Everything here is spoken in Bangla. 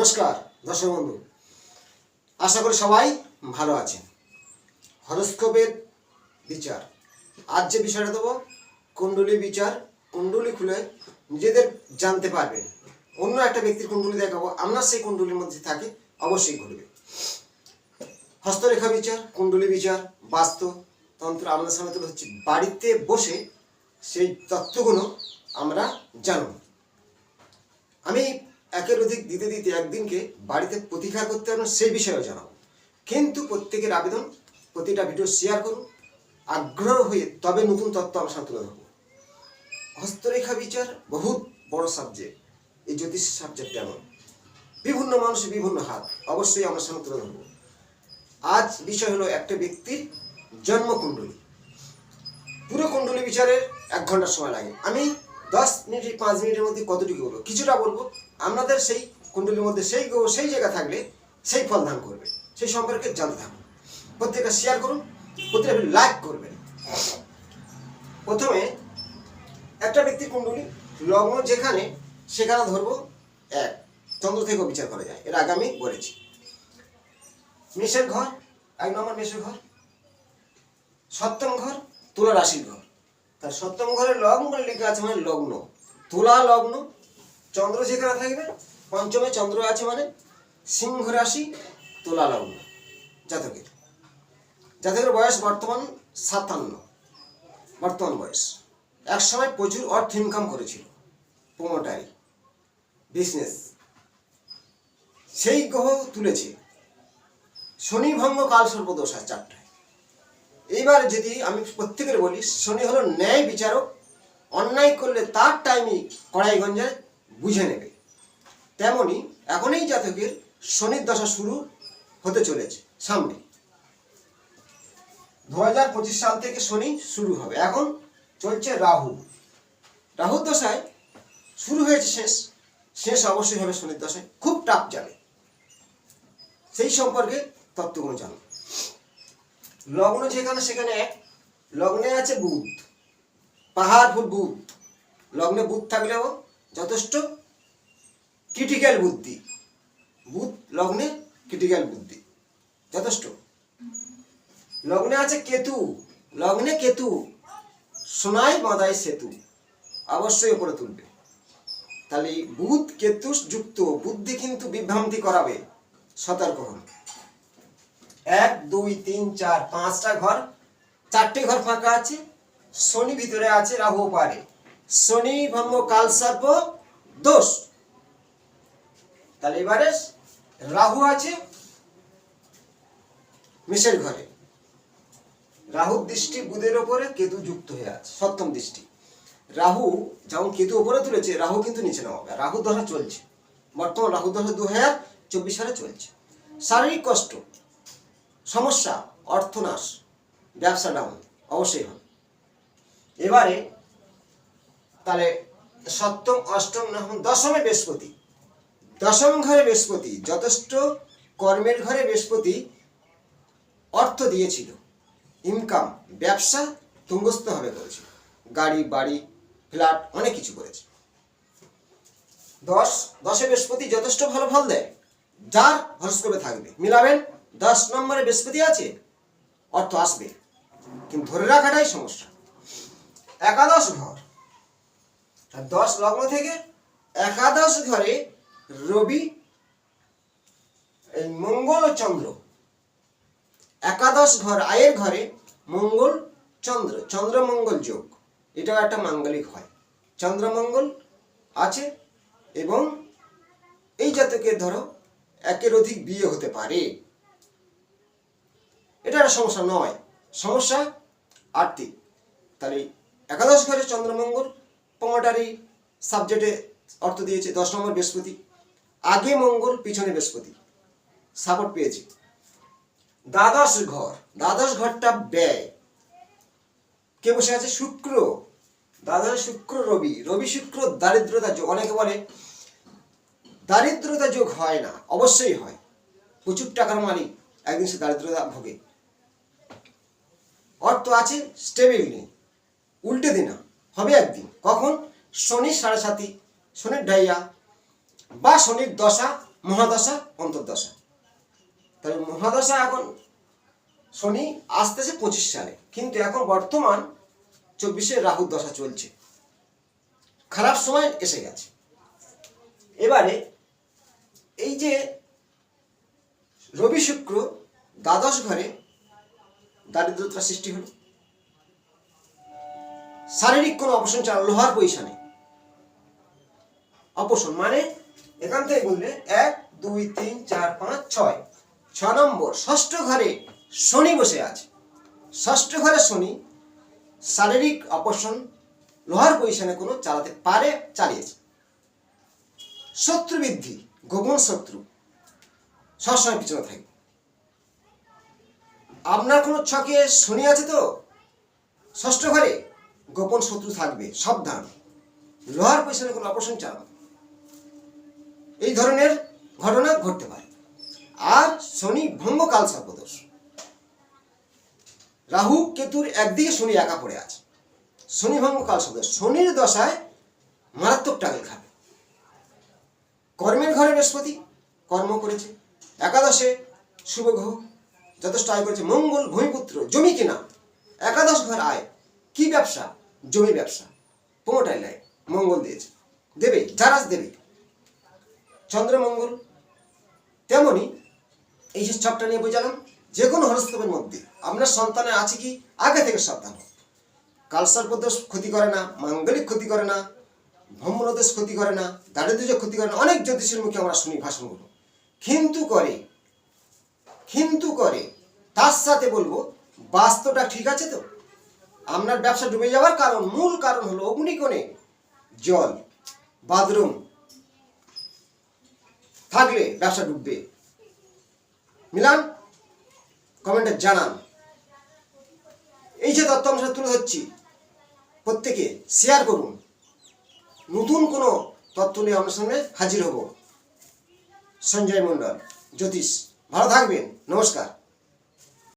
নমস্কার দর্শক বন্ধু, আশা করি সবাই ভালো আছেন। হরোস্কোপের বিচার, আজ যে বিষয়টা দেবো কুণ্ডলী বিচার। কুণ্ডলী খুলে নিজেদের জানতে পারবেন। অন্য একটা ব্যক্তির কুণ্ডলী দেখাবো, আপনার সেই কুণ্ডলীর মধ্যে থাকে অবশ্যই ঘটবে। হস্তরেখা বিচার, কুণ্ডলী বিচার, বাস্তু তন্ত্র আমাদের সামনে তুলে হচ্ছে। বাড়িতে বসে সেই তথ্যগুলো আমরা জানব। আমি একের অধিক দিতে দিতে একদিনকে বাড়িতে প্রতিকার করতে পারবেন সেই বিষয়েও জানাবো। কিন্তু প্রত্যেকের আবেদন প্রতিটা ভিডিও শেয়ার করুন, আগ্রহ হয়ে তবে নতুন তথ্য আমার সামনে তুলে ধরবো। হস্তরেখা বিচার বহুত বড় সাবজেক্ট। এই জ্যোতিষ সাবজেক্ট এমন বিভিন্ন মানুষের বিভিন্ন হাত, অবশ্যই আমার সামনে তুলে ধরবো। আজ বিষয় হলো একটা ব্যক্তির জন্মকুণ্ডলী। পুরো কুণ্ডলী বিচারের 1 ঘন্টা সময় লাগে। আমি 10 মিনিট 5 মিনিটের মধ্যে কতটুকু বলবো, কিছুটা বলবো। আপনাদের সেই কুণ্ডলীর মধ্যে সেই গ্রহ সেই জায়গা থাকলে সেই ফল দান করবে, সেই সম্পর্কে জানতে থাকুন। প্রত্যেকটা শেয়ার করুন, প্রত্যেকটা লাইক করবেন। প্রথমে একটা ব্যক্তির কুণ্ডলী লগ্ন যেখানে সেখানে ধরবো 1, চন্দ্র থেকেও বিচার করা যায়, এর আগে আমি বলেছি। মেষের ঘর 1 নম্বর, মেষের ঘর। সপ্তম ঘর তুলা রাশির ঘর। তার সপ্তম ঘরের লগ্ন বলে লেখা আছে, মানে লগ্ন তুলা লগ্ন। চন্দ্র যেখানে থাকবে, পঞ্চমে চন্দ্র আছে মানে সিংহ রাশি, তুলা লগ্ন। জাতকের বয়স বর্তমান 57, বর্তমান বয়স। এক সময় প্রচুর অর্থ ইনকাম করেছিল, প্রমোটারি বিজনেস, সেই গ্রহ তুলেছে। শনি ভঙ্গ কাল সর্পদোষ আছে 4টায়। এইবার যদি আমি প্রত্যেকের বলি, শনি হলো ন্যায় বিচারক, অন্যায় করলে তার টাইমই কড়াইগঞ্জায় বুঝে নেবে। তেমনি এখন এই জাতকের শনির দশা শুরু হতে চলেছে সামনে। 2025 সাল থেকে শনি শুরু হবে। এখন চলছে রাহু, রাহুর দশায় শুরু হয়েছে, শেষ অবশ্যই হবে শনির দশায়। খুব টাফ যাবে, সেই সম্পর্কে তত্ত্বগুলো জানো। লগ্ন যেখানে সেখানে 1, লগ্নে আছে বুধ, পাহাড়পুর বুধ। লগ্নে বুধ থাকলেও যথেষ্ট ক্রিটিক্যাল বুদ্ধি। বুধ লগ্নে ক্রিটিক্যাল বুদ্ধি যথেষ্ট। লগ্নে আছে কেতু, লগ্নে কেতু সোনাই বাঁধাই সেতু, অবশ্যই উপরে তুলবে। তাহলে বুধ কেতু যুক্ত বুদ্ধি কিন্তু বিভ্রান্তি করাবে, সতর্ক হন। 1, 2, 3, 4, 5টা ঘর, 4টে ঘর ফাঁকা আছে। শনি ভিতরে আছে, রাহু পারে। শনি ভঙ্গ কাল সর্প দোষ। তাহলে এবারে রাহু আছে মেষের ঘরে, রাহুর দৃষ্টি বুধের ওপরে, কেতু যুক্ত হয়ে আছে, সপ্তম দৃষ্টি। রাহু যেমন কেতু ওপরে তুলেছে, রাহু কিন্তু নিচে নামাবে। রাহু দশা চলছে বর্তমান, রাহু দশা 2024 সালে চলছে। শারীরিক কষ্ট, সমস্যা, অর্থনাশ, ব্যবসা ডাউন অবশ্যই হবে। এবারে তাহলে সপ্তম, অষ্টম, নবম, দশমে বৃহস্পতি। দশম ঘরে বৃহস্পতি যথেষ্ট কর্মের ঘরে বৃহস্পতি অর্থ দিয়েছিল, ইনকাম, ব্যবসা তুঙ্গস্থ হবে করেছিল, গাড়ি বাড়ি ফ্ল্যাট অনেক কিছু করেছে। 10 বৃহস্পতি যথেষ্ট ভালো ফল দেয়, যার হরস্কোপে থাকবে মিলাবেন। 10 নম্বরে বৃহস্পতি আছে, অর্থ আসবে, কিন্তু ধরে রাখাটাই সমস্যা। একাদশ ঘর, 10 লগ্ন থেকে একাদশ ঘরে রবি, মঙ্গল ও চন্দ্র। একাদশ ঘর আয়ের ঘরে মঙ্গল চন্দ্র, চন্দ্র মঙ্গল যোগ, এটাও একটা মাঙ্গলিক হয়। চন্দ্র মঙ্গল আছে এবং এই জাতকে ধরো একের অধিক বিয়ে হতে পারে, এটা একটা সমস্যা নয়, সমস্যা আর্থিক। তাহলে একাদশ ঘরে চন্দ্রমঙ্গল প্রমোটারি সাবজেক্টে অর্থ দিয়েছে। 10 নম্বর বৃহস্পতি, আগে মঙ্গল পিছনে বৃহস্পতি, সাপোর্ট পেয়েছে। দ্বাদশ ঘর, দ্বাদশ ঘরটা ব্যয়, কে বসে আছে? শুক্র। দ্বাদশ শুক্র রবি, রবি শুক্র দারিদ্রতা যোগ। অনেকে বলে দারিদ্রতা যোগ হয় না, অবশ্যই হয়। প্রচুর টাকার মালিক একদিন সে দারিদ্রতা ভোগে, অর্থ আছে স্টেবিল নেই, উল্টে দিনা হবে একদিন। কখন? শনির 7.5, শনির ঢাইয়া বা শনির দশা মহাদশা অন্তর্দশা। তাহলে মহাদশা এখন শনি আসতেছে 25 সালে, কিন্তু এখন বর্তমান 24-এ রাহুর দশা চলছে, খারাপ সময় এসে গেছে। এবারে এই যে রবি শুক্র দ্বাদশ ঘরে দারিদ্রতা সৃষ্টি হলো, শারীরিক কোনো অপশন চাল, লোহার পজিশনে অপশন মানে এখান থেকে বললে 1 2 3 4 5 6, 6 নম্বর ষষ্ঠ ঘরে শনি বসে আছে। ষষ্ঠ ঘরে শনি শারীরিক অপশন, লোহার পজিশনে কোনো চালাতে পারে, চালিয়েছে। শত্রু বৃদ্ধি, গোপন শত্রু সবসময় পিছনে থাকবে। আপনার কোনো ছকে শনি আছে তো ষষ্ঠ ঘরে, গোপন শত্রু থাকবে, সাবধান। লোহার পজিশনে কোনো অপশন চালাবে, এই ধরনের ঘটনা ঘটতে পারে। আর শনি ভঙ্গকাল সর্পদোষ, রাহু কেতুর একদিকে শনি একা পড়ে আছে, শনি ভঙ্গকাল সর্পদোষ। শনির দশায় মারাত্মক টাকেল খাবে। কর্মের ঘরে বৃহস্পতি কর্ম করেছে, একাদশে শুভ গ্রহ যথেষ্ট আয় করেছে, মঙ্গল ভূমিপুত্র, জমি কেনা, একাদশ ঘর আয়, কি ব্যবসা? জমি ব্যবসা, প্রোমোটাইল আয় মঙ্গল দিয়েছে, দেবে, জারাজ দেবে চন্দ্রমঙ্গল। তেমনি এই যে ছকটা নিয়ে বোঝালাম, যে কোনো হরস্কোপের মধ্যে আপনার সন্তানের আছে কি আগে থেকে সাবধান। কালসর্পদোষ ক্ষতি করে না, মাঙ্গলিক ক্ষতি করে না, ভ্রমণদোষ ক্ষতি করে না, দারিদ্র্য ক্ষতি করে না। অনেক জ্যোতিষের মুখে আমরা শুনি ভাষণগুলো, কিন্তু করে তার সাথে বলবো বাস্তুটা ঠিক আছে তো? আপনার ব্যবসা ডুবে যাওয়ার কারণ, মূল কারণ হলো অগ্নিকোণে জল, বাথরুম থাকলে ব্যবসা ডুববে। মিলান, কমেন্টে জানান। এই যে তথ্যাংশ তুলে ধরছি প্রত্যেকে শেয়ার করুন। নতুন কোনো তথ্য নিয়ে আপনার সামনে হাজির হব। সঞ্জয় মণ্ডল, জ্যোতিষ। ভালো থাকবেন, নমস্কার।